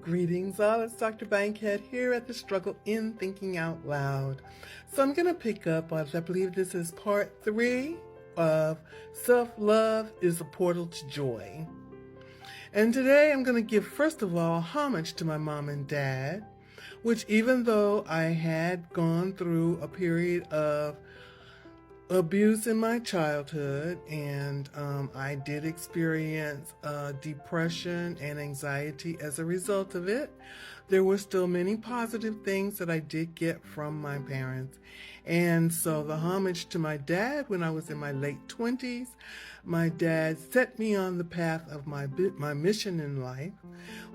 Greetings all, it's Dr. Bankhead here at the Struggle in Thinking Out Loud. So I'm going to pick up, I believe this is part 3 of Self-Love is a Portal to Joy. And today I'm going to give, first of all, homage to my mom and dad, which even though I had gone through a period of abuse in my childhood, and I did experience depression and anxiety as a result of it, there were still many positive things that I did get from my parents. And so the homage to my dad, when I was in my late 20s, my dad set me on the path of my mission in life,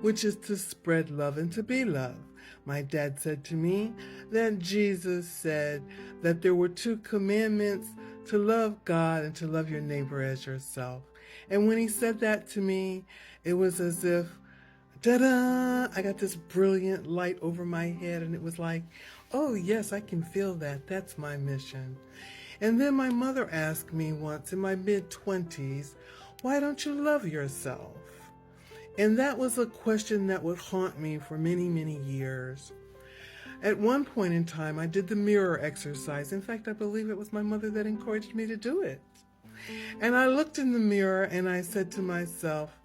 which is to spread love and to be loved. My dad said to me that Jesus said that there were 2 commandments: to love God and to love your neighbor as yourself. And when he said that to me, it was as if, ta-da, I got this brilliant light over my head, and it was like, oh yes, I can feel that. That's my mission. And then my mother asked me once in my mid-20s, why don't you love yourself? And that was a question that would haunt me for many, many years. At one point in time, I did the mirror exercise. In fact, I believe it was my mother that encouraged me to do it. And I looked in the mirror and I said to myself,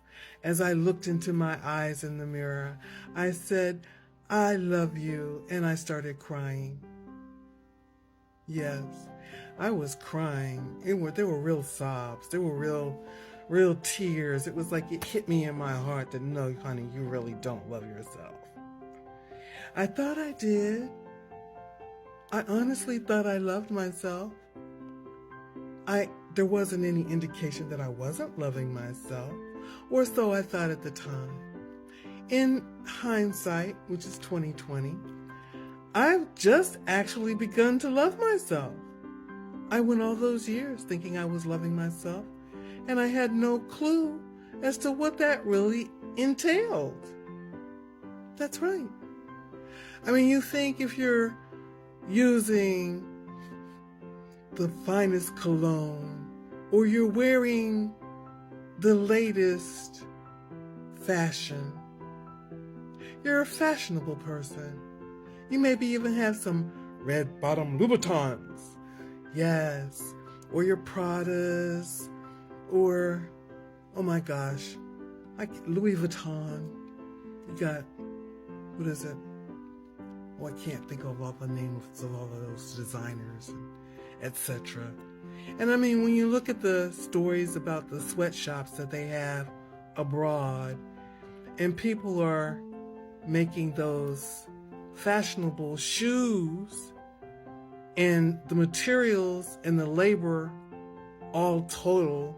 as I looked into my eyes in the mirror, I said, I love you. And I started crying. Yes, I was crying. There were real sobs. There were real tears. It was like it hit me in my heart that, no, honey, you really don't love yourself. I thought I did. I honestly thought I loved myself. There wasn't any indication that I wasn't loving myself, or so I thought at the time. In hindsight, which is 2020, I've just actually begun to love myself. I went all those years thinking I was loving myself, and I had no clue as to what that really entailed. That's right. I mean, you think if you're using the finest cologne, or you're wearing the latest fashion, you're a fashionable person. You maybe even have some red bottom Louboutins. Yes. Or your Pradas, or, oh my gosh, like Louis Vuitton. You got, what is it? Oh, I can't think of all the names of all of those designers, etc. And I mean, when you look at the stories about the sweatshops that they have abroad, and people are making those fashionable shoes, and the materials and the labor all total,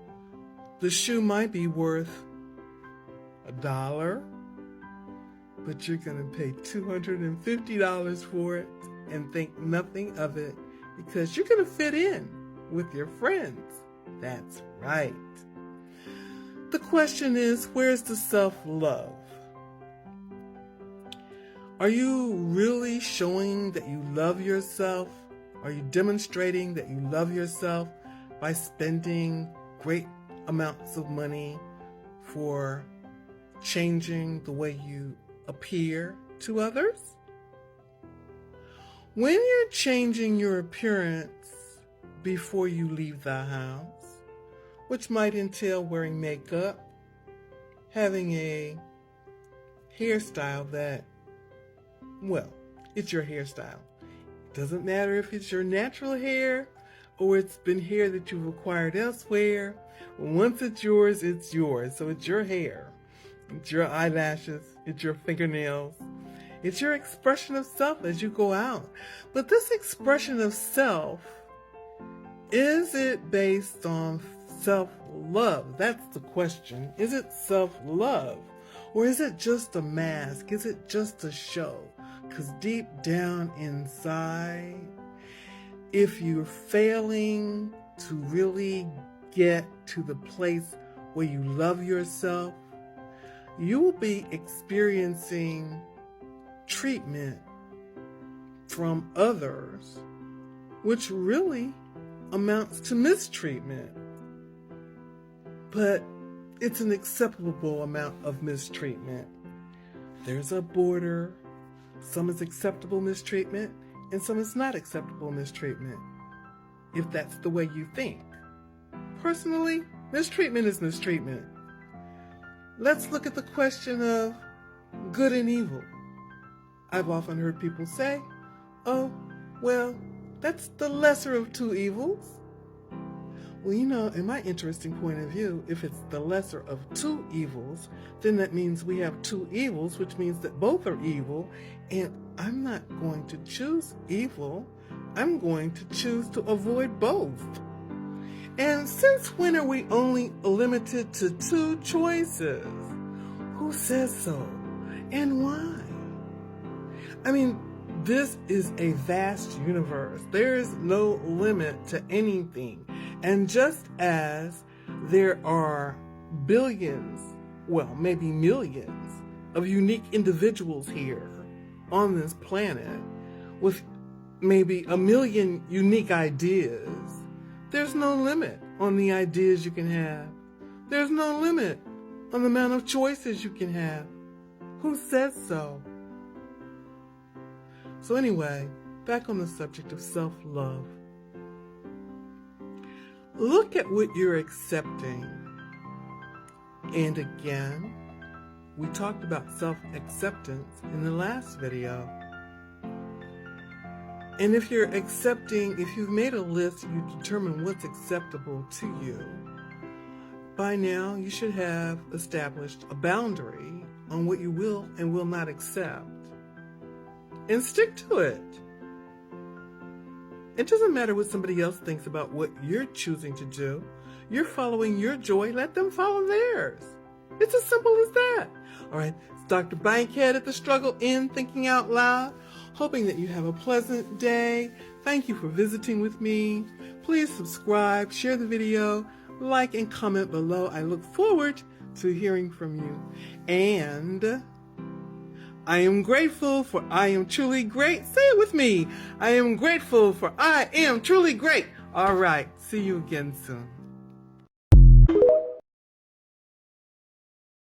the shoe might be worth $1, but you're going to pay $250 for it and think nothing of it because you're going to fit in with your friends. That's right. The question is, where's the self-love? Are you really showing that you love yourself? Are you demonstrating that you love yourself by spending great amounts of money for changing the way you appear to others? When you're changing your appearance before you leave the house, which might entail wearing makeup, having a hairstyle that, well, it's your hairstyle. It doesn't matter if it's your natural hair or it's been hair that you've acquired elsewhere. Once it's yours, so it's your hair. It's your eyelashes, it's your fingernails, it's your expression of self as you go out. But this expression of self, is it based on self-love? That's the question. Is it self-love? Or is it just a mask? Is it just a show? Because deep down inside, if you're failing to really get to the place where you love yourself, you will be experiencing treatment from others, which really amounts to mistreatment. But it's an acceptable amount of mistreatment. there's a border. Some is acceptable mistreatment and some is not acceptable mistreatment, if that's the way you think. Personally, mistreatment is mistreatment. Let's look at the question of good and evil. I've often heard people say, oh, well, that's the lesser of two evils. Well, in my interesting point of view, if it's the lesser of two evils, then that means we have two evils, which means that both are evil, and I'm not going to choose evil. I'm going to choose to avoid both. And since when are we only limited to two choices? Who says so? And why? I mean, this is a vast universe. There is no limit to anything. And just as there are billions, well, maybe millions of unique individuals here on this planet with maybe 1 million unique ideas, there's no limit on the ideas you can have. There's no limit on the amount of choices you can have. Who says so? So anyway, back on the subject of self-love. Look at what you're accepting. And again, we talked about self-acceptance in the last video. And if you're accepting, if you've made a list, you determine what's acceptable to you, by now you should have established a boundary on what you will and will not accept. And stick to it. It doesn't matter what somebody else thinks about what you're choosing to do. You're following your joy. Let them follow theirs. It's as simple as that. All right, it's Dr. Bankhead at The Struggle in Thinking Out Loud. Hoping that you have a pleasant day. Thank you for visiting with me. Please subscribe, share the video, like and comment below. I look forward to hearing from you. And I am grateful for I am truly great. Say it with me. I am grateful for I am truly great. All right. See you again soon.